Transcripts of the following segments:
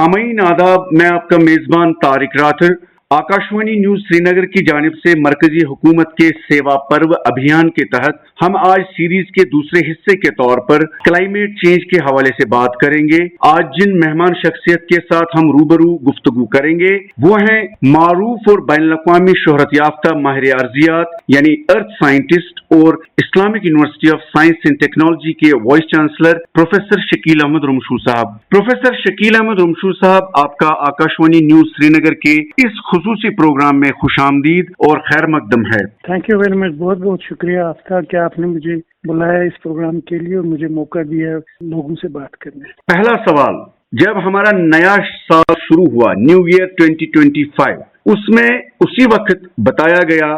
सामईन आदाब, मैं आपका मेजबान तारिक राथर। आकाशवाणी न्यूज श्रीनगर की जानिब से मरकजी हुकूमत के सेवा पर्व अभियान के तहत हम आज सीरीज के दूसरे हिस्से के तौर पर क्लाइमेट चेंज के हवाले से बात करेंगे। आज जिन मेहमान शख्सियत के साथ हम रूबरू गुफ्तगू करेंगे वो हैं मारूफ और बैनुल-अक़वामी शोहरत याफ्ता माहिर अर्जियात यानी अर्थ साइंटिस्ट और Islamic university of science and technology के vice chancellor professor Shakeel Ahmad Rumshu साहब। प्रोफेसर शकील अहमद रुमशू साहब, आपका आकाशवाणी न्यूज श्रीनगर के इस खुसूसी प्रोग्राम में खुशामदीद और खैर मकदम है। थैंक यू वेरी मच, बहुत बहुत शुक्रिया आपका कि आपने मुझे बुलाया इस प्रोग्राम के लिए और मुझे मौका दिया लोगों से बात करने। पहला सवाल, जब हमारा नया साल शुरू हुआ, न्यू ईयर 2025, उसमें उसी वक्त बताया गया,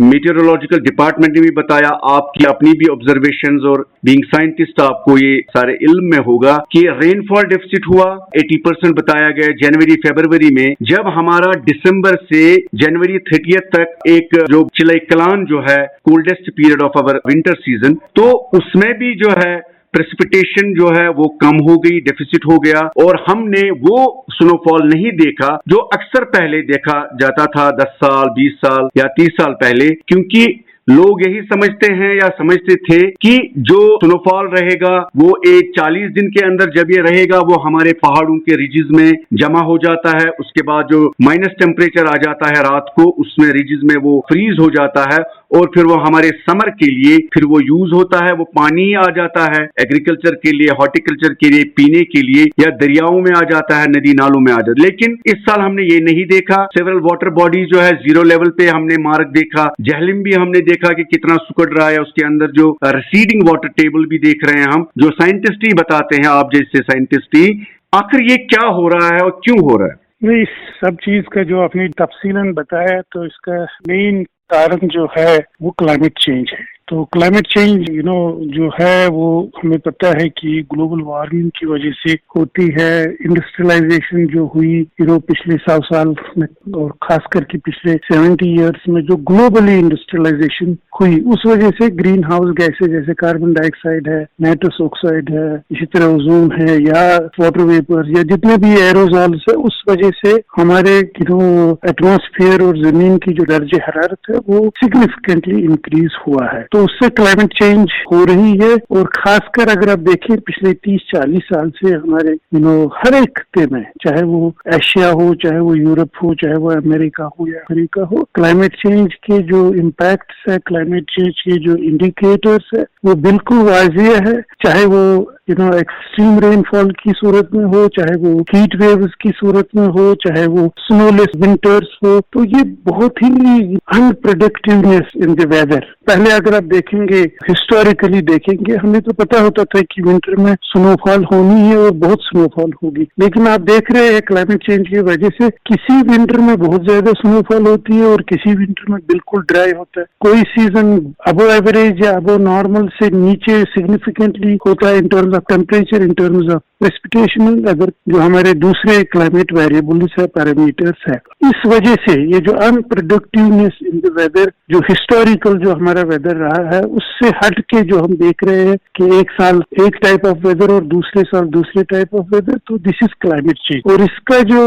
मेटेरोलॉजिकल डिपार्टमेंट ने भी बताया, आपकी अपनी भी ऑब्जर्वेशंस और बीइंग साइंटिस्ट आपको ये सारे इल्म में होगा कि रेनफॉल डेफिसिट हुआ। 80% बताया गया जनवरी फरवरी में। जब हमारा दिसंबर से जनवरी 30 तक एक जो चिलाई कलान जो है coldest period of our winter season, तो उसमें भी जो है प्रेसिपिटेशन जो है वो कम हो गई, डेफिसिट हो गया और हमने वो स्नोफॉल नहीं देखा जो अक्सर पहले देखा जाता था 10 साल 20 साल या 30 साल पहले, क्योंकि लोग यही समझते हैं या समझते थे कि जो स्नोफॉल रहेगा वो एक 40 दिन के अंदर जब ये रहेगा वो हमारे पहाड़ों के रिजिज में जमा हो जाता है। उसके बाद जो माइनस टेम्परेचर आ जाता है रात को, उसमें रिजिज में वो फ्रीज हो जाता है और फिर वो हमारे समर के लिए फिर वो यूज होता है, वो पानी आ जाता है एग्रीकल्चर के लिए, हॉर्टिकल्चर के लिए, पीने के लिए, या दरियाओं में आ जाता है, नदी नालों में आ जाता है। लेकिन इस साल हमने ये नहीं देखा। सेवरल वाटर बॉडीज जो है जीरो लेवल पे हमने मार्क देखा। जहलिम भी हमने देखा कि कितना सुकड़ रहा है, उसके अंदर जो रिसीडिंग वाटर टेबल भी देख रहे हैं हम, जो साइंटिस्ट ही बताते हैं, आप जैसे साइंटिस्ट ही। आखिर ये क्या हो रहा है और क्यों हो रहा है? नहीं, इस सब चीज का जो आपने तफसीलन बताया, तो इसका मेन कारण जो है वो क्लाइमेट चेंज है। तो क्लाइमेट चेंज जो है वो हमें पता है कि ग्लोबल वार्मिंग की वजह से होती है। इंडस्ट्रियलाइजेशन जो हुई पिछले 100 साल में और खास करके पिछले 70 इयर्स में जो ग्लोबली इंडस्ट्रियलाइजेशन हुई, उस वजह से ग्रीन हाउस गैसेज जैसे कार्बन डाइऑक्साइड है, नाइट्रस ऑक्साइड है, इसी तरह ओजोन है या वाटर वेपर या जितने भी एरोजॉल्स है, उस वजह से हमारे एटमॉस्फेयर और जमीन की जो दर्जे हरारत है वो सिग्निफिकेंटली इंक्रीज हुआ है। तो उससे क्लाइमेट चेंज हो रही है। और खासकर अगर आप देखें पिछले 30-40 साल से हमारे हर एक खत्ते में, चाहे वो एशिया हो, चाहे वो यूरोप हो, चाहे वो अमेरिका हो या अफ्रीका हो, क्लाइमेट चेंज के जो इम्पैक्ट्स है, क्लाइमेट चेंज के जो इंडिकेटर्स है वो बिल्कुल वाजिया है। चाहे वो एक्सट्रीम रेनफॉल की सूरत में हो, चाहे वो हीट वेव्स की सूरत में हो, चाहे वो स्नोलेस विंटर्स हो, तो ये बहुत ही अनप्रेडिक्टिवनेस इन द वेदर। पहले अगर आप देखेंगे, हिस्टोरिकली देखेंगे, हमें तो पता होता था कि विंटर में स्नोफॉल होनी है और बहुत स्नोफॉल होगी, लेकिन आप देख रहे हैं क्लाइमेट चेंज की वजह से किसी विंटर में बहुत ज्यादा स्नोफॉल होती है और किसी विंटर में बिल्कुल ड्राई होता है। कोई सीजन अबो एवरेज या अबो नॉर्मल से नीचे सिग्निफिकेंटली होता है in terms of temperature, in terms of precipitation, अगर जो हमारे दूसरे क्लाइमेट वेरिएबल्स है, पैरामीटर्स है। इस वजह से ये जो अनप्रेडिक्टिवनेस इन द वेदर, जो हिस्टोरिकल जो हमारा वेदर रहा है, उससे हट के जो हम देख रहे हैं कि एक साल एक टाइप ऑफ वेदर और दूसरे साल दूसरे टाइप ऑफ वेदर, तो दिस इज क्लाइमेट चेंज। और इसका जो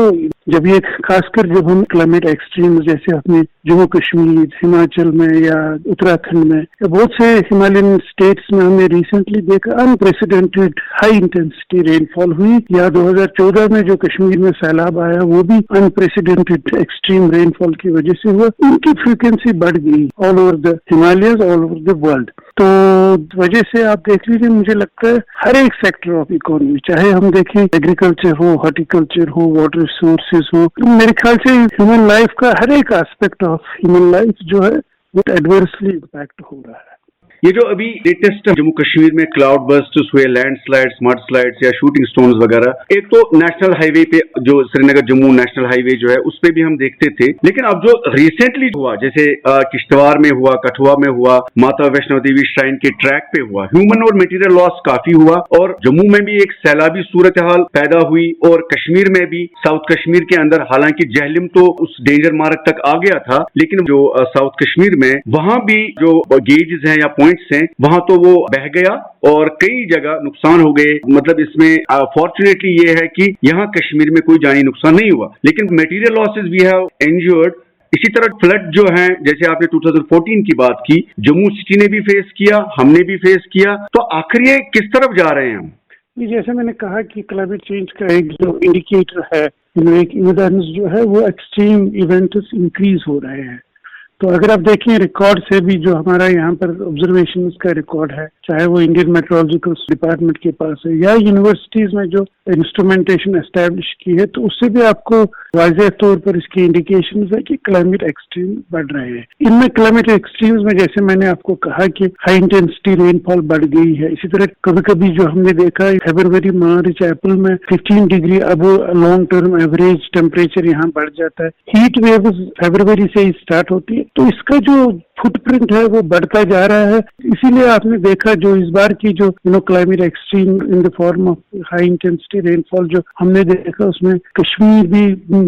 जब ये खासकर जब हम क्लाइमेट एक्सट्रीम जैसे अपने जम्मू कश्मीर, हिमाचल में या उत्तराखंड में या बहुत से हिमालयन स्टेट्स में हमने रिसेंटली देखा अनप्रेसिडेंटेड हाई इंटेंसिटी रेनफॉल हुई, या 2014 में जो कश्मीर में सैलाब आया वो भी अनप्रेसिडेंटेड एक्सट्रीम रेनफॉल की वजह से हुआ। उनकी फ्रीक्वेंसी बढ़ गई all over the Himalayas, all over the world. तो वजह से आप देख लीजिए, मुझे लगता है हर एक सेक्टर ऑफ इकोनॉमी, चाहे हम देखें एग्रीकल्चर हो, हॉर्टिकल्चर हो, वाटर रिसोर्सेज हो, तो मेरे ख्याल से ह्यूमन लाइफ का हर एक एस्पेक्ट ऑफ ह्यूमन लाइफ जो है वो एडवर्सली इम्पैक्ट हो रहा है। ये जो अभी लेटेस्ट जम्मू कश्मीर में क्लाउड बर्स्ट्स हुए, लैंडस्लाइड्स, मडस्लाइड्स या शूटिंग स्टोन्स वगैरह, एक तो नेशनल हाईवे पे जो श्रीनगर जम्मू नेशनल हाईवे जो है उस पे भी हम देखते थे, लेकिन अब जो रिसेंटली हुआ, जैसे किश्तवाड़ में हुआ, कठुआ में हुआ, माता वैष्णो देवी श्राइन के ट्रैक पे हुआ, ह्यूमन और मटेरियल लॉस काफी हुआ और जम्मू में भी एक सैलाबी सूरत हाल पैदा हुई और कश्मीर में भी, साउथ कश्मीर के अंदर, हालांकि जहलिम तो उस डेंजर मार्क तक आ गया था, लेकिन जो साउथ कश्मीर में वहां भी जो गेजेस हैं या पॉइंट्स हैं वहां तो वो बह गया और कई जगह नुकसान हो गए। मतलब इसमें फॉर्चुनेटली ये है कि यहाँ कश्मीर में कोई जानी नुकसान नहीं हुआ, लेकिन मटेरियल लॉसेस वी हैव एंज्योर्ड। इसी तरह फ्लड जो है, जैसे आपने 2014 की बात की, जम्मू सिटी ने भी फेस किया, हमने भी फेस किया, तो आखिर ये किस तरफ जा रहे हैं हम? जैसे मैंने कहा कि क्लाइमेट चेंज का एक जो इंडिकेटर है, एक एविडेंस जो है, वो एक्सट्रीम इवेंट्स इंक्रीज हो रहे हैं। तो अगर आप देखें रिकॉर्ड से भी जो हमारा यहाँ पर ऑब्जर्वेशन का रिकॉर्ड है, चाहे वो इंडियन मेट्रोलॉजिकल डिपार्टमेंट के पास है या यूनिवर्सिटीज में जो इंस्ट्रूमेंटेशन एस्टैब्लिश की है, तो उससे भी आपको वाज़ेह तौर पर इसकी इंडिकेशन है कि क्लाइमेट एक्सट्रीम बढ़ रहे हैं। इनमें क्लाइमेट एक्सट्रीम्स में जैसे मैंने आपको कहा कि हाई इंटेंसिटी रेनफॉल बढ़ गई है। इसी तरह कभी कभी जो हमने देखा फरवरी, मार्च, अप्रैल में 15 डिग्री अब लॉन्ग टर्म एवरेज टेम्परेचर यहाँ बढ़ जाता है। हीट वेव फरवरी से ही स्टार्ट होती है, तो इसका जो फुटप्रिंट है वो बढ़ता जा रहा है। इसीलिए आपने देखा जो इस बार की जो climate extreme in the form of high intensity rainfall जो हमने देखा, उसमें कश्मीर भी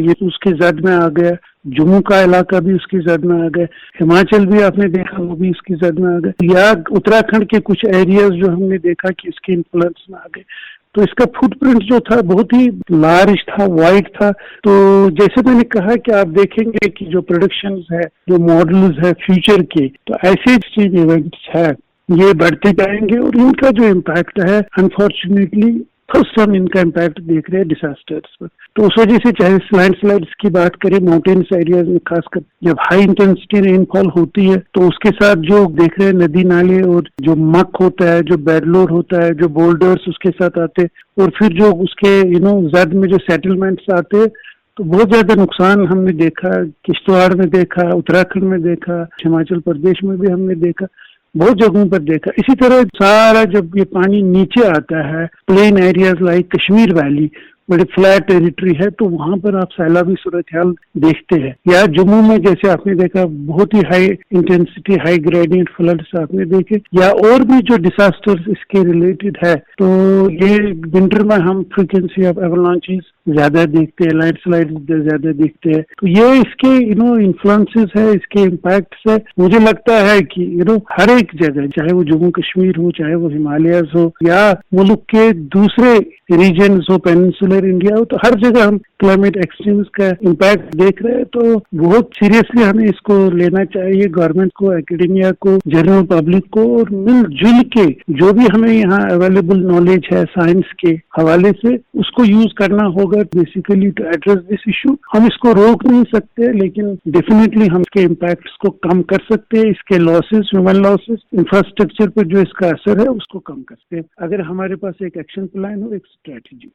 ये उसके जद में आ गया, जम्मू का इलाका भी उसकी जद में आ गया, हिमाचल भी आपने देखा वो भी इसकी जद में आ गया, या उत्तराखंड के कुछ एरियाज जो हमने देखा कि इसके इन्फ्लुएंस में आ गए। तो इसका फुटप्रिंट जो था बहुत ही लार्ज था, वाइड था। तो जैसे मैंने कहा कि आप देखेंगे कि जो प्रोडक्शंस है, जो मॉडल्स है फ्यूचर के, तो ऐसे एक्सट्रीम इवेंट्स है ये बढ़ते जाएंगे और इनका जो इम्पैक्ट है अनफॉर्चुनेटली फर्स्ट हम इनका इम्पैक्ट देख रहे हैं डिजास्टर्स पर। तो उस वजह से चाहे लैंडस्लाइड्स की बात करें माउंटेन्स एरियाज में, खासकर जब हाई इंटेंसिटी रेनफॉल होती है तो उसके साथ जो देख रहे हैं नदी नाले और जो मक होता है, जो बेडलोर होता है, जो बोल्डर्स उसके साथ आते हैं और फिर जो उसके जद में जो सेटलमेंट्स आते हैं, तो बहुत ज्यादा नुकसान हमने देखा। किश्तवाड़ में देखा, उत्तराखंड में देखा, हिमाचल प्रदेश में भी हमने देखा, बहुत जगहों पर देखा। इसी तरह सारा जब ये पानी नीचे आता है, plain areas like Kashmir valley बड़े फ्लैट टेरिटरी है, तो वहां पर आप सैलाबी सूरत हाल देखते हैं। या जम्मू में जैसे आपने देखा बहुत ही high intensity high gradient floods आपने देखे, या और भी जो डिजास्टर्स इसके रिलेटेड है। तो ये विंटर में हम फ्रीक्वेंसी ऑफ एवलांचेस ज्यादा देखते हैं, लैंडस्लाइड ज्यादा देखते हैं। तो ये इसके इन्फ्लुएंसेस है, इसके इम्पैक्ट्स है। मुझे लगता है कि हर एक जगह, चाहे वो जम्मू कश्मीर हो, चाहे वो हिमालयस हो, या मुल्क के दूसरे रीजन हो, पेनिनसुलर इंडिया हो, तो हर जगह हम क्लाइमेट एक्सट्रीम्स का इम्पैक्ट देख रहे हैं। तो बहुत सीरियसली हमें इसको लेना चाहिए, गवर्नमेंट को, एकेडेमिया को, जनरल पब्लिक को, और मिलजुल के जो भी हमें यहाँ अवेलेबल नॉलेज है साइंस के हवाले से, उसको यूज करना होगा basically to address this issue. हम इसको रोक नहीं सकते, लेकिन डेफिनेटली हम इसके इम्पैक्ट्स को कम कर सकते हैं। इसके लॉसेस, ह्यूमन लॉसेस, इंफ्रास्ट्रक्चर पर जो इसका असर है उसको कम कर सकते हैं, अगर हमारे पास एक एक्शन प्लान हो, एक स्ट्रेटेजी।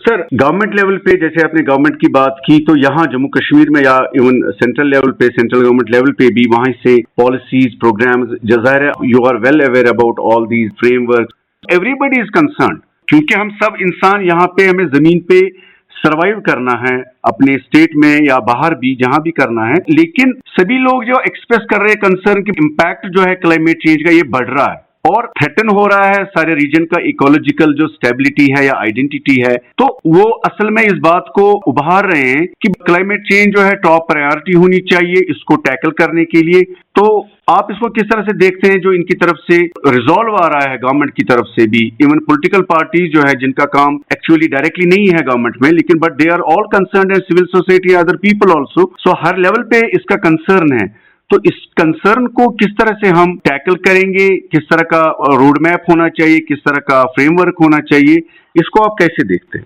सर, गवर्नमेंट लेवल पे जैसे आपने गवर्नमेंट की बात की, तो यहाँ जम्मू कश्मीर में या इवन सेंट्रल लेवल पे, सेंट्रल गवर्नमेंट लेवल पे भी वहां से पॉलिसीज, प्रोग्राम्स, जाहिर है you are well aware about all these framework. Everybody is concern, क्योंकि हम सब इंसान यहाँ पे, हमें जमीन पे सर्वाइव करना है, अपने स्टेट में या बाहर भी, जहां भी करना है। लेकिन सभी लोग जो एक्सप्रेस कर रहे हैं कंसर्न कि इम्पैक्ट जो है क्लाइमेट चेंज का ये बढ़ रहा है और थ्रेटन हो रहा है सारे रीजन का इकोलॉजिकल जो स्टेबिलिटी है या आइडेंटिटी है। तो वो असल में इस बात को उभार रहे हैं कि क्लाइमेट चेंज जो है टॉप प्रायोरिटी होनी चाहिए इसको टैकल करने के लिए। तो आप इसको किस तरह से देखते हैं जो इनकी तरफ से रिजॉल्व आ रहा है गवर्नमेंट की तरफ से भी, इवन पॉलिटिकल पार्टीज जो है जिनका काम एक्चुअली डायरेक्टली नहीं है गवर्नमेंट में, लेकिन but they are all concerned and civil society, other people also. So हर लेवल पे इसका कंसर्न है। तो इस कंसर्न को किस तरह से हम टैकल करेंगे, किस तरह का रोड मैप होना चाहिए, किस तरह का फ्रेमवर्क होना चाहिए, इसको आप कैसे देखते हैं?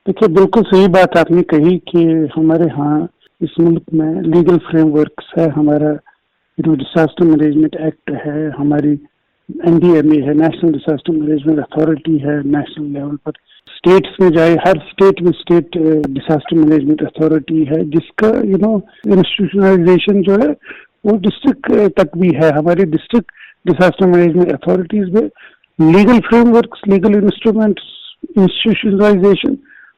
देखिए, बिल्कुल सही बात आपने कही कि हमारे यहाँ इस मुल्क में लीगल फ्रेमवर्क्स है, हमारा डिजास्टर मैनेजमेंट एक्ट है, हमारी NDMA है, नेशनल डिजास्टर मैनेजमेंट अथॉरिटी है नेशनल लेवल पर। स्टेट्स में जाए, हर स्टेट में स्टेट डिजास्टर मैनेजमेंट अथॉरिटी है, जिसका इंस्टीट्यूशनलाइजेशन जो है वो डिस्ट्रिक्ट तक भी है। हमारे डिस्ट्रिक्ट डिजास्टर मैनेजमेंट अथॉरिटीज में legal frameworks, legal instruments, institutionalization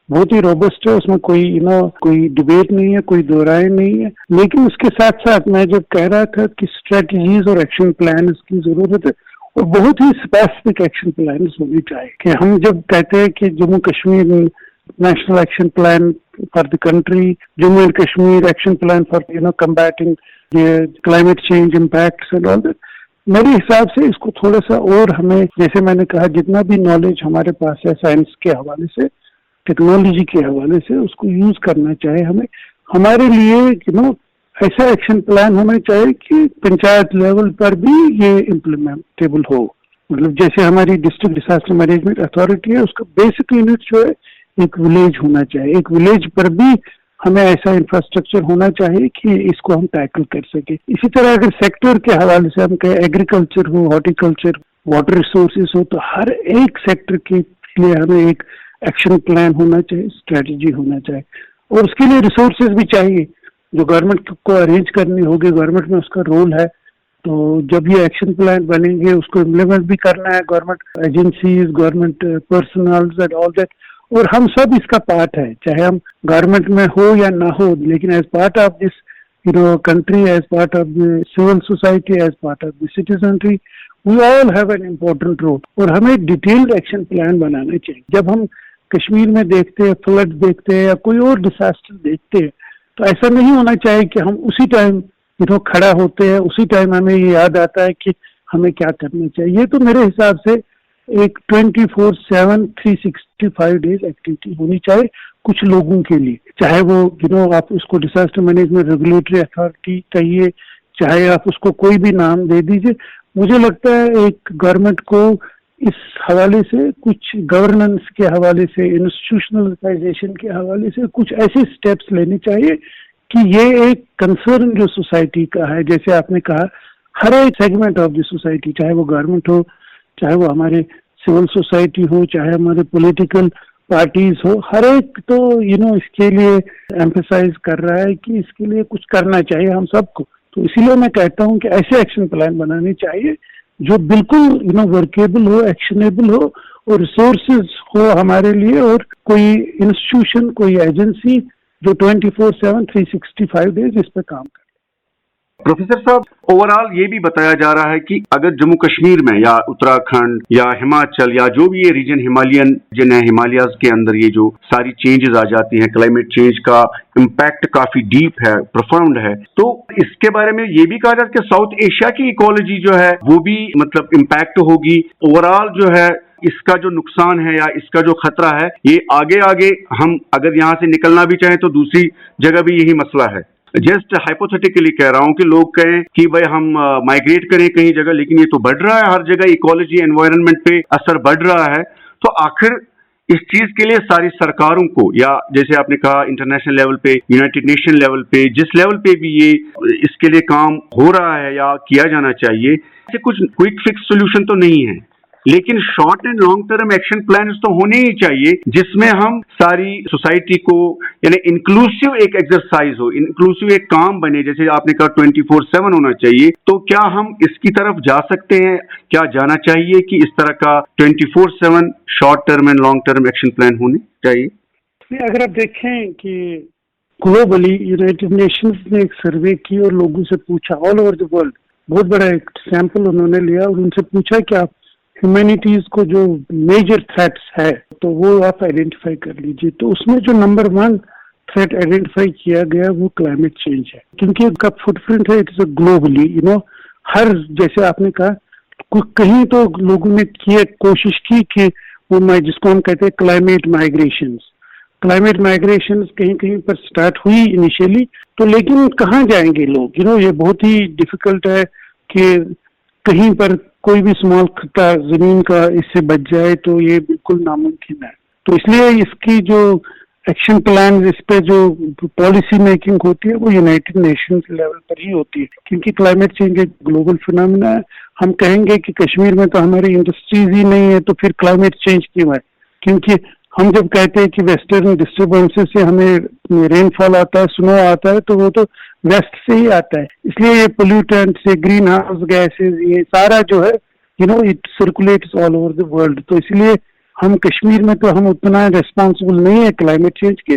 बहुत ही रोबस्ट है, उसमें कोई डिबेट नहीं है, कोई दो राय नहीं है। लेकिन उसके साथ साथ मैं जब कह रहा था कि स्ट्रेटजीज और एक्शन प्लान की जरूरत है, और बहुत ही स्पेसिफिक एक्शन प्लान होनी चाहिए। कि हम जब कहते हैं कि Jammu Kashmir national action plan for the country, Jammu and Kashmir action plan for combating the climate change impacts and all that, मेरे हिसाब से इसको थोड़ा सा और हमें, जैसे मैंने कहा, जितना भी नॉलेज हमारे पास है साइंस के हवाले से, टेक्नोलॉजी के हवाले से, उसको यूज करना चाहिए हमें। हमारे लिए ऐसा एक्शन प्लान होना चाहिए कि पंचायत लेवल पर भी ये इम्प्लीमेंटेबल हो। मतलब जैसे हमारी डिस्ट्रिक्ट डिजास्टर मैनेजमेंट अथॉरिटी है, उसका बेसिक यूनिट जो है एक विलेज होना चाहिए। एक विलेज पर भी हमें ऐसा इंफ्रास्ट्रक्चर होना चाहिए कि इसको हम टैकल कर सके। इसी तरह अगर सेक्टर के हवाले से हम कहें, एग्रीकल्चर हो, हॉर्टिकल्चर, वाटर रिसोर्सेज हो, तो हर एक सेक्टर के लिए हमें एक एक्शन प्लान होना चाहिए, स्ट्रेटजी होना चाहिए, और उसके लिए रिसोर्सेज भी चाहिए जो गवर्नमेंट को अरेंज करनी होगी। गवर्नमेंट में उसका रोल है। तो जब ये एक्शन प्लान बनेंगे, उसको इम्प्लीमेंट भी करना है, government agencies, government personal and all that, और हम सब इसका पार्ट है, चाहे हम गवर्नमेंट में हो या ना हो, लेकिन as part of this country, as part of the civil society, as part of the citizenry, we all have an important role। और हमें डिटेल्ड एक्शन प्लान बनाना चाहिए। जब हम कश्मीर में देखते हैं, फ्लड देखते हैं या कोई और डिजास्टर देखते हैं, तो ऐसा नहीं होना चाहिए कि हम उसी टाइम खड़ा होते हैं, उसी टाइम हमें ये याद आता है कि हमें क्या करना चाहिए। तो मेरे हिसाब से एक 24/7 365 डेज एक्टिविटी होनी चाहिए कुछ लोगों के लिए, चाहे वो आप उसको डिजास्टर मैनेजमेंट रेगुलेटरी अथॉरिटी कहिए, चाहे आप उसको कोई भी नाम दे दीजिए। मुझे लगता है एक गवर्नमेंट को इस हवाले से, कुछ गवर्नेंस के हवाले से, इंस्टीट्यूशनलाइजेशन के हवाले से कुछ ऐसे स्टेप्स लेने चाहिए कि ये एक कंसर्न जो सोसाइटी का है, जैसे आपने कहा, हर एक सेगमेंट ऑफ द सोसाइटी, चाहे वो गवर्नमेंट हो, चाहे वो हमारे सिविल सोसाइटी हो, चाहे हमारे पॉलिटिकल पार्टीज हो, हर एक तो इसके लिए एम्फेसाइज कर रहा है कि इसके लिए कुछ करना चाहिए हम सबको। तो इसीलिए मैं कहता हूँ कि ऐसे एक्शन प्लान बनाने चाहिए जो बिल्कुल वर्केबल हो, एक्शनेबल हो, और रिसोर्सेज हो हमारे लिए, और कोई इंस्टीट्यूशन, कोई एजेंसी जो 24/7 365 डेज इस पर काम करे। प्रोफेसर साहब, ओवरऑल ये भी बताया जा रहा है कि अगर जम्मू कश्मीर में या उत्तराखंड या हिमाचल या जो भी ये रीजन हिमालयन रीजन है, हिमालयाज के अंदर ये जो सारी चेंजेस आ जाती हैं, क्लाइमेट चेंज का इम्पैक्ट काफी डीप है, प्रोफाउंड है, तो इसके बारे में ये भी कहा जाता है कि साउथ एशिया की इकोलॉजी जो है वो भी मतलब इम्पैक्ट होगी। ओवरऑल जो है इसका जो नुकसान है या इसका जो खतरा है, ये आगे आगे हम अगर यहाँ से निकलना भी चाहें तो दूसरी जगह भी यही मसला है। जस्ट हाइपोथेटिकली कह रहा हूं कि लोग कहें कि भाई हम माइग्रेट करें कहीं जगह, लेकिन ये तो बढ़ रहा है, हर जगह इकोलॉजी एनवायरनमेंट पे असर बढ़ रहा है। तो आखिर इस चीज के लिए सारी सरकारों को, या जैसे आपने कहा इंटरनेशनल लेवल पे, यूनाइटेड नेशन लेवल पे, जिस लेवल पे भी ये इसके लिए काम हो रहा है या किया जाना चाहिए, ऐसे कुछ क्विक फिक्स सोल्यूशन तो नहीं है, लेकिन short and long term action plan तो होने ही चाहिए जिसमें हम सारी सोसाइटी को, यानी इंक्लूसिव एक एक्सरसाइज हो, इंक्लूसिव एक काम बने। जैसे आपने कहा 24/7 होना चाहिए, तो क्या हम इसकी तरफ जा सकते हैं? क्या जाना चाहिए कि इस तरह का 24/7 short term and long term action plan होने चाहिए? अगर आप देखें कि ग्लोबली यूनाइटेड नेशंस ने एक सर्वे की और लोगों से पूछा, ऑल ओवर द वर्ल्ड, बहुत बड़ा एक सैंपल उन्होंने लिया और उनसे पूछा कि आप ह्यूमैनिटीज को जो मेजर थ्रेट्स है तो वो आप आइडेंटिफाई कर लीजिए। तो उसमें जो नंबर 1 थ्रेट आइडेंटिफाई किया गया वो क्लाइमेट चेंज है, क्योंकि उसका फुटप्रिंट है, इट्स ग्लोबली हर, जैसे आपने कहा, कहीं तो लोगों ने कोशिश की कि वो जिसको हम कहते हैं क्लाइमेट माइग्रेशंस कहीं कहीं पर स्टार्ट हुई इनिशियली, तो लेकिन कहाँ जाएंगे लोग? ये बहुत ही डिफिकल्ट है कि कहीं पर कोई भी स्मॉल खत्ता जमीन का इससे बच जाए, तो ये बिल्कुल नामुमकिन है। तो इसलिए इसकी जो एक्शन प्लान, इस पे जो पॉलिसी मेकिंग होती है वो यूनाइटेड नेशंस लेवल पर ही होती है, क्योंकि क्लाइमेट चेंज एक ग्लोबल फिनोमेना है। हम कहेंगे कि कश्मीर में तो हमारी इंडस्ट्रीज ही नहीं है, तो फिर क्लाइमेट चेंज क्यों है? क्योंकि हम जब कहते हैं कि वेस्टर्न डिस्टर्बेंसेस से हमें रेनफॉल आता है, स्नो आता है, तो वो तो वेस्ट से ही आता है। इसलिए ये पोल्यूटेंट से, ग्रीन हाउस गैसेज, ये सारा जो है it circulates all over the world. तो इसलिए हम कश्मीर में तो हम उतना रिस्पॉन्सिबल नहीं है क्लाइमेट चेंज के,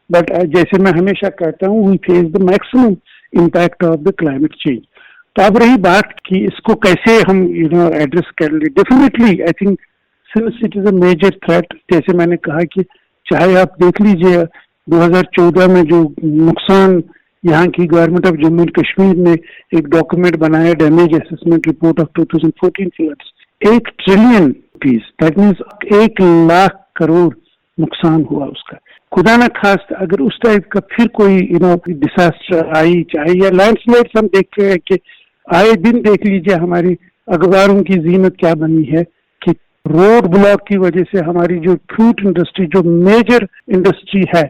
बट जैसे मैं हमेशा कहता हूँ, we face the maximum impact of the climate change. तो अब रही बात कि इसको कैसे हम एड्रेस कर ले, definitely I think since it is a major threat, जैसे मैंने कहा कि चाहे आप देख लीजिए 2014 में जो नुकसान यहाँ की government of Jammu and Kashmir ने एक डॉक्यूमेंट बनाया, damage assessment report of 2014 floods. 1 trillion rupees, that means 1 lakh crore नुकसान हुआ उसका। खुदा न खास्त अगर उस टाइप का फिर कोई डिसास्टर आई, चाहे या लैंडस्लाइड्स हम देखते हैं कि आए दिन देख लीजिए हमारी अखबारों की जीनत क्या बनी है कि रोड ब्लॉक की वजह से हमारी जो फ्रूट इंडस्ट्री, जो मेजर इंडस्ट्री है,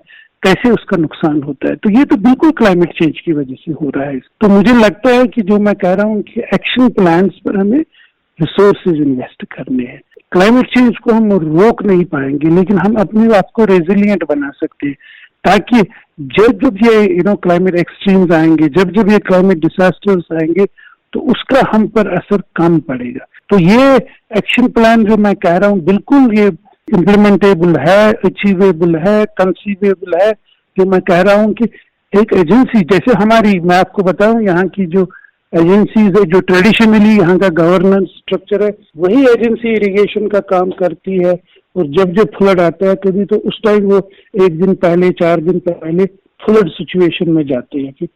कैसे उसका नुकसान होता है। तो ये तो बिल्कुल क्लाइमेट चेंज की वजह से हो रहा है। तो मुझे लगता है कि जो मैं कह रहा हूँ कि एक्शन प्लान्स पर हमें रिसोर्सेज इन्वेस्ट करने हैं। क्लाइमेट चेंज को हम रोक नहीं पाएंगे, लेकिन हम अपने आप को रेजिलिएंट बना सकते हैं, ताकि जब जब ये क्लाइमेट एक्सट्रीम्स आएंगे, जब जब ये क्लाइमेट डिसास्टर्स आएंगे, तो उसका हम पर असर कम पड़ेगा। तो ये एक्शन प्लान जो मैं कह रहा हूँ बिल्कुल ये इम्प्लीमेंटेबल है, अचीवेबल है, कंसीवेबल है। जो मैं कह रहा हूँ कि एक एजेंसी जैसे हमारी, मैं आपको बताऊं यहाँ की जो एजेंसीज है, जो ट्रेडिशनली यहाँ का गवर्नेंस स्ट्रक्चर है, वही एजेंसी इरिगेशन का काम करती है। और जब जब फ्लड आता है कभी, तो उस टाइम वो 1 दिन पहले, 4 दिन पहले फ्लड सिचुएशन में जाते हैं। कि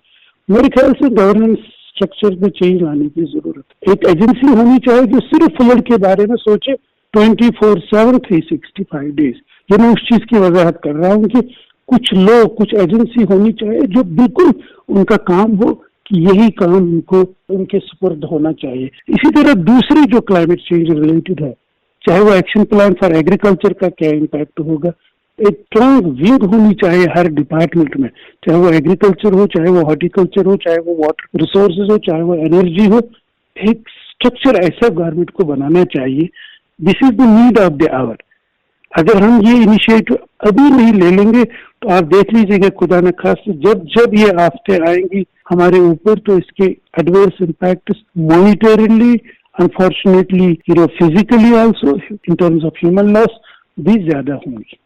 मेरे ख्याल से गवर्नेंस स्ट्रक्चर में चेंज लाने की जरूरत है। एक एजेंसी होनी चाहिए जो सिर्फ फ्लड के बारे में सोचे 24/7 365 डेज। ये मैं उस चीज की वजाहत कर रहा हूँ कि कुछ लोग, कुछ एजेंसी होनी चाहिए जो बिल्कुल उनका काम हो कि यही काम उनको उनके सुपुर्द होना चाहिए। इसी तरह दूसरी जो क्लाइमेट चेंज रिलेटेड है, चाहे वो एक्शन प्लान फॉर एग्रीकल्चर का क्या इम्पैक्ट होगा, एक स्ट्रॉन्ग विंग होनी चाहिए हर डिपार्टमेंट में, चाहे वो एग्रीकल्चर हो, चाहे वो हॉर्टिकल्चर हो, चाहे वो वाटर रिसोर्सेज हो, चाहे वो एनर्जी हो। एक स्ट्रक्चर ऐसा गवर्नमेंट को बनाना चाहिए। This is the need of the hour. अगर हम ये इनिशिएटिव अभी नहीं ले लेंगे तो आप देख लीजिएगा खुदा न खास्ते जब जब ये आफतें आएंगी हमारे ऊपर, तो इसके adverse impact मॉनिटरली, unfortunately physically also in terms of human loss भी ज्यादा होंगी।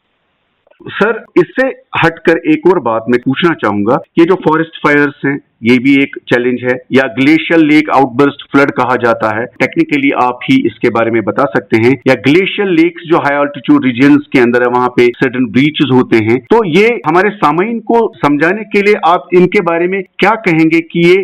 सर, इससे हटकर एक और बात मैं पूछना चाहूंगा, ये जो फॉरेस्ट फायर्स हैं, ये भी एक चैलेंज है, या ग्लेशियल लेक आउटबर्स्ट फ्लड कहा जाता है, टेक्निकली आप ही इसके बारे में बता सकते हैं, या ग्लेशियल लेक्स जो हाई ऑल्टीट्यूड रीजन्स के अंदर है, वहां पे सर्टेन ब्रीचेस होते हैं। तो ये हमारे सामाइन को समझाने के लिए आप इनके बारे में क्या कहेंगे कि ये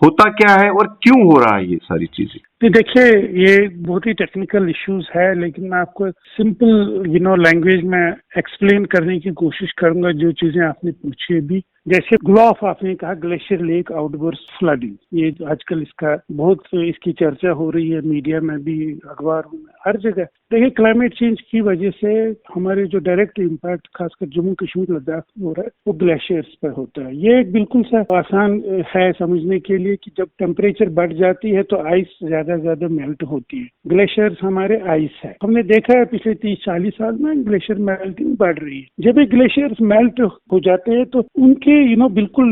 होता क्या है और क्यों हो रहा है ये सारी चीजें? तो देखिए, ये बहुत ही टेक्निकल इश्यूज है, लेकिन मैं आपको सिंपल लैंग्वेज में एक्सप्लेन करने की कोशिश करूंगा जो चीजें आपने पूछी भी। जैसे ग्लोफ आपने कहा, ग्लेशियर लेक आउटबर्स्ट फ्लडिंग, ये आजकल इसका बहुत इसकी चर्चा हो रही है, मीडिया में भी, अखबारों में, हर जगह। देखिए, क्लाइमेट चेंज की वजह से हमारे जो डायरेक्ट इम्पैक्ट खासकर जम्मू कश्मीर लद्दाख में हो रहा है वो ग्लेशियर्स पर होता है। ये एक बिल्कुल सा आसान है समझने के लिए कि जब टेम्परेचर बढ़ जाती है तो आइस ज्यादा मेल्ट होती है। ग्लेशियर्स हमारे आइस है। हमने देखा है पिछले 30-40 साल में ग्लेशियर मेल्टिंग बढ़ रही है। जब ये ग्लेशियर्स मेल्ट हो जाते हैं तो उनके बिल्कुल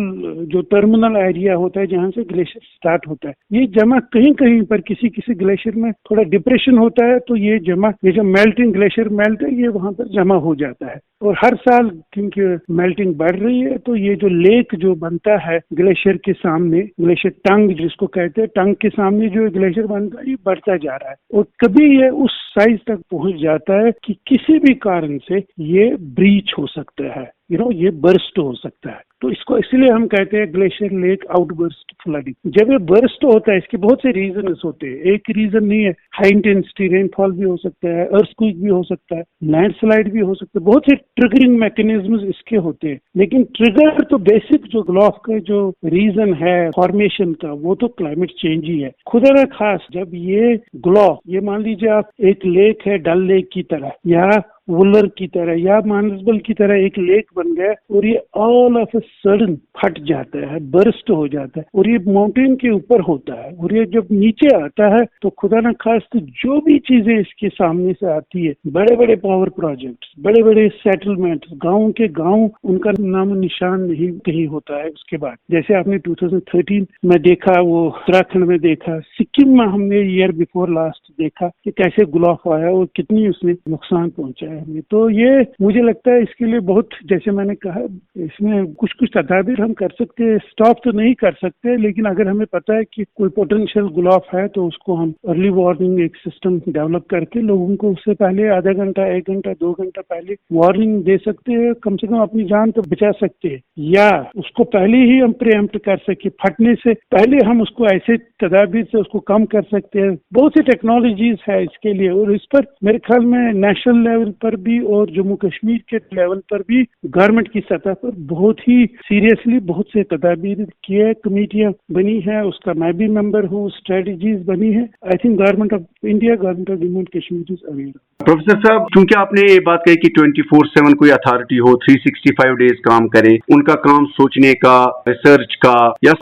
जो टर्मिनल एरिया होता है जहाँ से ग्लेशियर स्टार्ट होता है, ये जमा कहीं पर किसी ग्लेशियर में थोड़ा डिप्रेशन होता है, तो ये जो मेल्टिंग ग्लेशियर मेल्ट है ये वहां पर जमा हो जाता है। और हर साल क्योंकि मेल्टिंग बढ़ रही है तो ये जो लेक जो बनता है ग्लेशियर के सामने, ग्लेशियर टंग जिसको कहते हैं, टंग के सामने जो ग्लेशियर बनता है ये बढ़ता जा रहा है और कभी ये उस साइज तक पहुंच जाता है कि किसी भी कारण से ये ब्रीच हो सकता है, ये बर्स्ट हो सकता है। तो इसको इसलिए हम कहते हैं ग्लेशियर लेक आउटबर्स्ट फ्लडिंग। जब ये बर्स्ट होता है इसके बहुत से रीजंस होते हैं, एक रीजन नहीं है, हाई इंटेंसिटी रेनफॉल भी हो सकता है, अर्थक्वेक भी हो सकता है, लैंडस्लाइड भी हो सकता है, बहुत से ट्रिगरिंग मैकेनिज्म्स इसके होते हैं। लेकिन ट्रिगर तो बेसिक जो ग्लोफ का जो रीजन है फॉर्मेशन का, वो तो क्लाइमेट चेंज ही है। खुदा ना खास जब ये ग्लोफ, ये मान लीजिए आप एक लेक है डल लेक की तरह या वुलर की तरह या मानसबल की तरह एक लेक बन गया और ये ऑल ऑफ अ सडन फट जाता है, बर्स्ट हो जाता है और ये माउंटेन के ऊपर होता है और ये जब नीचे आता है तो खुदा न खास्ते जो भी चीजें इसके सामने से आती है, बड़े बड़े पावर प्रोजेक्ट्स, बड़े बड़े सेटलमेंट, गाँव के गाँव, उनका नाम निशान नहीं कहीं होता है उसके बाद। जैसे आपने 2013 में देखा, वो उत्तराखंड में देखा, सिक्किम में हमने ईयर बिफोर लास्ट देखा कि कैसे गुलाफ आया और कितनी उसने नुकसान पहुंचाया हमें। तो ये मुझे लगता है इसके लिए बहुत, जैसे मैंने कहा, इसमें कुछ कुछ तदाबीर हम कर सकते हैं। स्टॉप तो नहीं कर सकते, लेकिन अगर हमें पता है कि कोई पोटेंशियल गुलाफ है तो उसको हम अर्ली वार्निंग एक सिस्टम डेवलप करके लोगों को उससे पहले आधा घंटा, 1 घंटा, 2 घंटा पहले वार्निंग दे सकते हैं। कम से कम अपनी जान तो बचा सकते हैं, या उसको पहले ही हम प्रीएम्प्ट कर सके, फटने से पहले हम उसको ऐसे तदाबीर से उसको कम कर सकते हैं। बहुत सी टेक्नोलॉजीज है इसके लिए, और इस पर मेरे ख्याल में नेशनल लेवल पर भी और जम्मू कश्मीर के लेवल पर भी गवर्नमेंट की सतह पर बहुत ही सीरियसली बहुत से तदाबीर किए, कमेटियां बनी है, उसका मैं भी मेंबर हूँ, स्ट्रेटजीज बनी है। I think government of India, government of Jammu and Kashmir is aware. Professor साहब, क्योंकि आपने ये बात कही कि 24/7 कोई अथॉरिटी हो, 365 डेज काम करे, उनका काम सोचने का, रिसर्च का या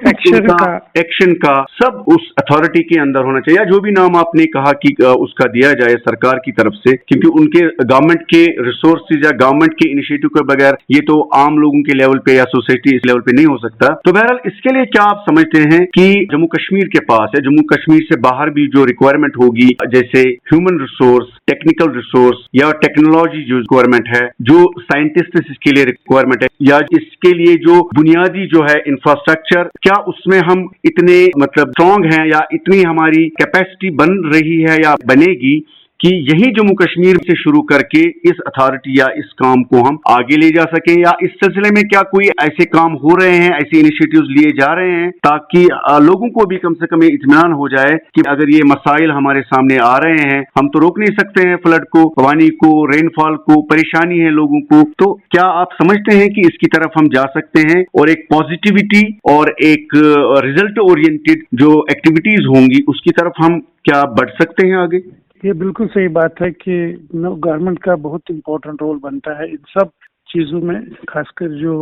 एक्शन का सब उस अथॉरिटी के अंदर होना चाहिए, या जो भी नाम आपने कहा कि उसका दिया जाए सरकार की तरफ से, क्योंकि उनके गवर्नमेंट के रिसोर्सेज या गवर्नमेंट के इनिशिएटिव के बगैर ये तो आम लोगों के लेवल पे या सोसाइटी इस लेवल पे नहीं हो सकता। तो बहरहाल इसके लिए क्या आप समझते हैं कि जम्मू कश्मीर के पास या जम्मू कश्मीर से बाहर भी जो रिक्वायरमेंट होगी, जैसे ह्यूमन रिसोर्स, टेक्निकल रिसोर्स या टेक्नोलॉजी जो रिक्वायरमेंट है, जो साइंटिस्ट इसके लिए रिक्वायरमेंट है, या इसके लिए जो बुनियादी जो है इंफ्रास्ट्रक्चर, क्या उसमें हम इतने मतलब स्ट्रांग हैं या इतनी हमारी कैपेसिटी बन रही है या बनेगी कि यही जम्मू कश्मीर से शुरू करके इस अथॉरिटी या इस काम को हम आगे ले जा सकें, या इस सिलसिले में क्या कोई ऐसे काम हो रहे हैं, ऐसे इनिशिएटिव्स लिए जा रहे हैं ताकि लोगों को भी कम से कम इत्मीनान हो जाए कि अगर ये मसाइल हमारे सामने आ रहे हैं, हम तो रोक नहीं सकते हैं फ्लड को, पानी को, रेनफॉल को, परेशानी है लोगों को, तो क्या आप समझते हैं कि इसकी तरफ हम जा सकते हैं और एक पॉजिटिविटी और एक रिजल्ट ओरिएंटेड जो एक्टिविटीज होंगी उसकी तरफ हम क्या बढ़ सकते हैं आगे? ये बिल्कुल सही बात है कि गवर्नमेंट का बहुत इम्पोर्टेंट रोल बनता है इन सब चीज़ों में, खासकर जो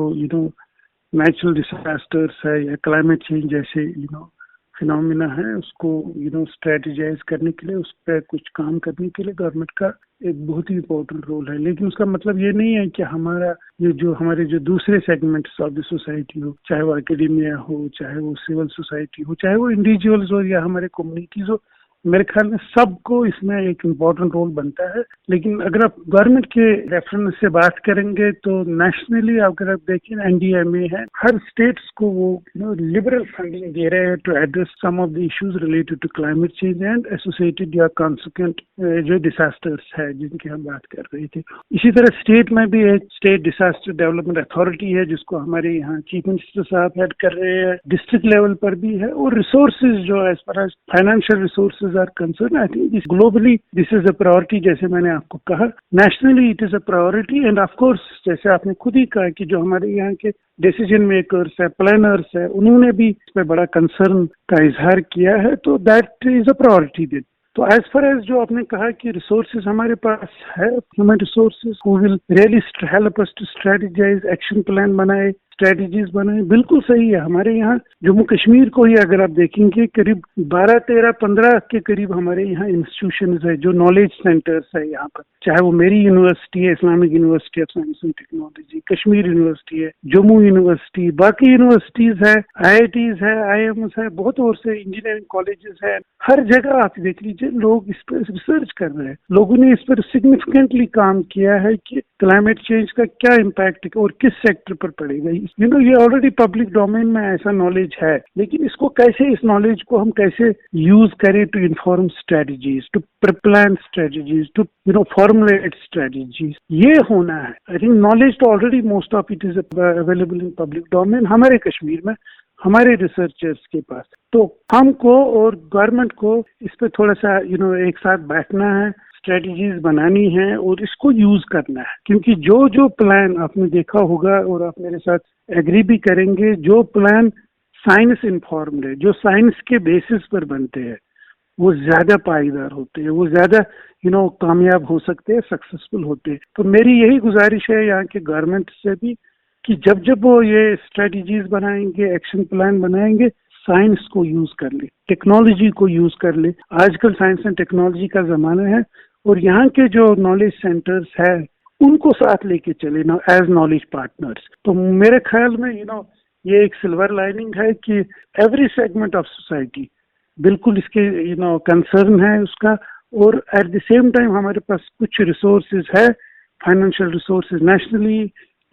नेचुरल डिजास्टर्स है या क्लाइमेट चेंज जैसे फिनोमिना है, उसको स्ट्रेटेजाइज करने के लिए, उस पर कुछ काम करने के लिए गवर्नमेंट का एक बहुत ही इम्पोर्टेंट रोल है। लेकिन उसका मतलब ये नहीं है कि हमारा हमारे जो दूसरे सेगमेंट्स ऑफ द सोसाइटी हो, चाहे वो एकेडेमिया हो, चाहे वो सिविल सोसाइटी हो, चाहे वो इंडिविजुअल्स हो या हमारे कम्युनिटीज हो, मेरे ख्याल में सबको इसमें एक इम्पोर्टेंट रोल बनता है। लेकिन अगर आप गवर्नमेंट के रेफरेंस से बात करेंगे तो नेशनली अगर आप देखें, एनडीएमए है, हर स्टेट्स को वो लिबरल फंडिंग दे रहे हैं to address some of the issues related to climate change and associated या कॉन्सिक्वेंट जो डिजास्टर्स है जिनकी हम बात कर रहे थे। इसी तरह स्टेट में भी एक स्टेट डिजास्टर डेवलपमेंट अथॉरिटी है जिसको हमारे यहाँ चीफ मिनिस्टर साहब हेड कर रहे हैं, डिस्ट्रिक्ट लेवल पर भी है, और रिसोर्सेज जो as far as financial resources are concerned, I think this globally this is a priority, जैसे मैंने आपको कहा, nationally it is a priority, and of course जैसे आपने खुद ही कहा कि जो हमारे यहाँ के डिसीजन मेकर्स है, प्लानर्स है, उन्होंने भी इस पर बड़ा कंसर्न का इजहार किया है, तो that is a priority then. तो एज फार एज जो आपने कहा कि रिसोर्सेज हमारे पास है, human resources who will really help us to strategize, action plan बनाए, स्ट्रेटेजीज बनाए, बिल्कुल सही है। हमारे यहाँ जम्मू कश्मीर को ही अगर आप देखेंगे करीब 12, 13, 15 के करीब हमारे यहाँ इंस्टीट्यूशंस है, जो नॉलेज सेंटर्स है यहाँ पर, चाहे वो मेरी यूनिवर्सिटी है, Islamic university of science and technology, Kashmir university है, जम्मू यूनिवर्सिटी, बाकी यूनिवर्सिटीज है, IITs है, IIMs है, बहुत और से इंजीनियरिंग कॉलेजेस है। हर जगह आप देख लीजिए लोग इस पर रिसर्च कर रहे हैं, लोगों ने इस पर सिग्निफिकेंटली काम किया है कि क्लाइमेट चेंज का क्या इम्पैक्ट और किस सेक्टर पर पड़ेगा। ये ऑलरेडी पब्लिक डोमेन में ऐसा नॉलेज है, लेकिन इसको कैसे, इस नॉलेज को हम कैसे यूज करें to inform strategies, to preplan strategies, to formulate strategies, ये होना है। आई थिंक नॉलेज तो already most of it is available in public domain हमारे कश्मीर में, हमारे रिसर्चर्स के पास। तो हमको और गवर्नमेंट को इस पे थोड़ा सा एक साथ बैठना है, स्ट्रेटजीज बनानी है और इसको यूज करना है, क्योंकि जो प्लान आपने देखा होगा और आप मेरे साथ एग्री भी करेंगे, जो प्लान साइंस इन्फॉर्म्ड है, जो साइंस के बेसिस पर बनते हैं, वो ज्यादा पायदार होते हैं, वो ज्यादा कामयाब हो सकते हैं, सक्सेसफुल होते हैं। तो मेरी यही गुजारिश है यहाँ के गवर्नमेंट से भी कि जब वो ये स्ट्रेटजीज बनाएंगे, एक्शन प्लान बनाएंगे, साइंस को यूज कर ले, टेक्नोलॉजी को यूज कर ले। आजकल साइंस एंड टेक्नोलॉजी का जमाना है और यहाँ के जो नॉलेज सेंटर्स है उनको साथ लेके चले ना एज नॉलेज पार्टनर्स। तो मेरे ख्याल में ये एक सिल्वर लाइनिंग है कि एवरी सेगमेंट ऑफ सोसाइटी बिल्कुल इसके कंसर्न है उसका, और एट द सेम टाइम हमारे पास कुछ रिसोर्सेज है, financial resources nationally,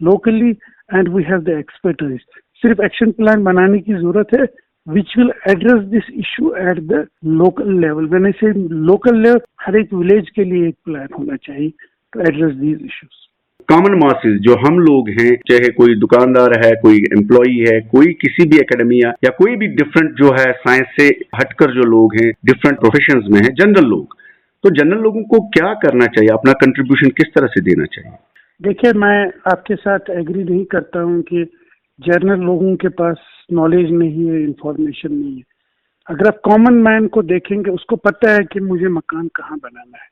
locally, and we have the expertise. सिर्फ एक्शन प्लान बनाने की जरूरत है which will address this issue at the local level. When I say local level, हर एक विलेज के लिए एक प्लान होना चाहिए to address these issues. Common masses जो हम लोग हैं, चाहे कोई दुकानदार है, कोई एम्प्लॉई है, कोई किसी भी एकेडमिया या कोई भी डिफरेंट जो है साइंस से हटकर जो लोग हैं, डिफरेंट प्रोफेशंस में हैं, जनरल लोग, तो जनरल लोगों को क्या करना चाहिए, अपना कंट्रीब्यूशन किस तरह से देना चाहिए? देखिए, मैं आपके साथ एग्री नहीं करता हूँ कि जनरल लोगों के पास नॉलेज नहीं है, इंफॉर्मेशन नहीं है। अगर आप कॉमन मैन को देखेंगे, उसको पता है कि मुझे मकान कहाँ बनाना है,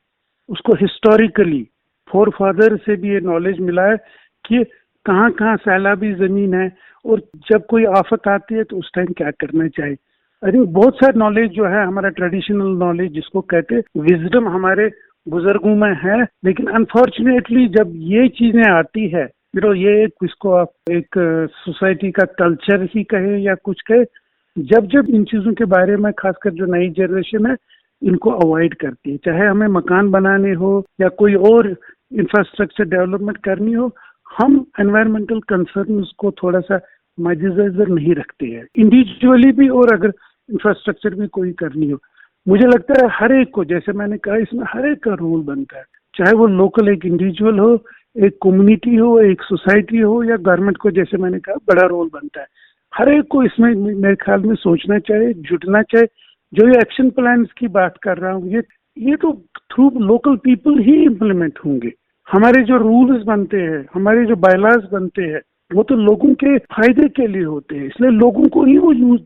उसको हिस्टोरिकली फोर फादर से भी ये नॉलेज मिला है कि कहाँ कहाँ सैलाबी जमीन है और जब कोई आफत आती है तो उस टाइम क्या करना चाहिए। आई थिंक बहुत सारा नॉलेज जो है हमारा ट्रेडिशनल नॉलेज जिसको कहते हैं विजडम हमारे बुजुर्गों में है, लेकिन अनफॉर्चुनेटली जब ये चीजें आती है, ये एक इसको आप एक सोसाइटी का कल्चर ही कहे या कुछ कहे, जब इन चीजों के बारे में खासकर जो नई जनरेशन है इनको अवॉइड करती है, चाहे हमें मकान बनाने हो या कोई और इंफ्रास्ट्रक्चर डेवलपमेंट करनी हो, हम एनवायरमेंटल कंसर्न्स को थोड़ा सा मद्देनजर नहीं रखते हैं इंडिविजुअली भी, और अगर इंफ्रास्ट्रक्चर भी कोई करनी हो। मुझे लगता है हर एक को, जैसे मैंने कहा, इसमें हर एक का रोल बनता है, चाहे वो लोकल एक इंडिविजुअल हो, एक कम्युनिटी हो, एक सोसाइटी हो, या गवर्नमेंट को, जैसे मैंने कहा, बड़ा रोल बनता है। हर एक को इसमें मेरे ख्याल में सोचना चाहिए, जुटना चाहिए। जो ये एक्शन प्लान्स की बात कर रहा हूँ, ये तो थ्रू लोकल पीपल ही इम्प्लीमेंट होंगे। हमारे जो रूल्स बनते हैं, हमारे जो बायलॉज बनते हैं, वो तो लोगों के फायदे के लिए होते हैं, इसलिए लोगों को ही वो यूज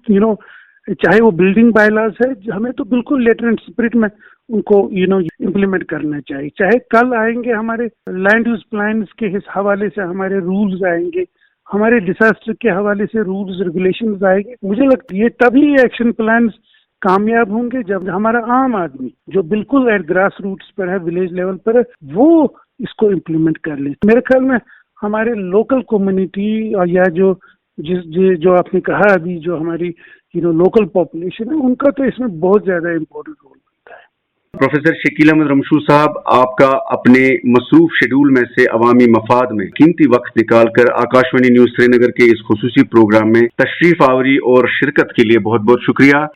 चाहे वो बिल्डिंग बायलॉज है, हमें तो बिल्कुल लेटर एंड स्पिरिट में उनको इम्प्लीमेंट करना चाहिए। चाहे कल आएंगे हमारे लैंड यूज प्लान्स के हवाले से हमारे रूल्स आएंगे, हमारे डिजास्टर के हवाले से रूल्स रेगुलेशंस आएंगे, मुझे लगता है ये तभी एक्शन प्लान्स कामयाब होंगे जब हमारा आम आदमी जो बिल्कुल एट ग्रास रूट्स पर है, विलेज लेवल पर है, वो इसको इम्प्लीमेंट कर ले। मेरे ख्याल में हमारे लोकल कम्युनिटी और या जो आपने कहा अभी, जो हमारी लोकल पॉपुलेशन है, उनका तो इसमें बहुत ज्यादा इम्पोर्टेंट रोल बनता है। प्रोफेसर शकील अहमद रमशू साहब, आपका अपने मसरूफ शेड्यूल में से अवामी मफाद में कीमती वक्त निकालकर आकाशवाणी न्यूज श्रीनगर के इस खुसूसी प्रोग्राम में तशरीफ आवरी और शिरकत के लिए बहुत बहुत शुक्रिया।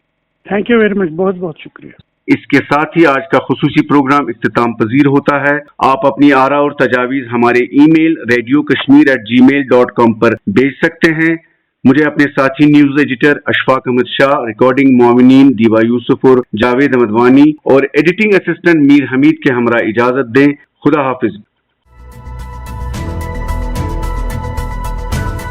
थैंक यू वेरी मच, बहुत बहुत शुक्रिया। इसके साथ ही आज का खुसूसी प्रोग्राम इख्तिताम पजीर होता है। आप अपनी आरा और तजावीज हमारे ईमेल radiokashmir@gmail.com पर भेज सकते हैं। मुझे अपने साथी news editor Ashfaq Ahmad Shah, recording Momineen Deewa Yusuf और जावेद अहमद वानी और एडिटिंग असिस्टेंट मीर हमीद के हमरा इजाजत दें। खुदा हाफिज।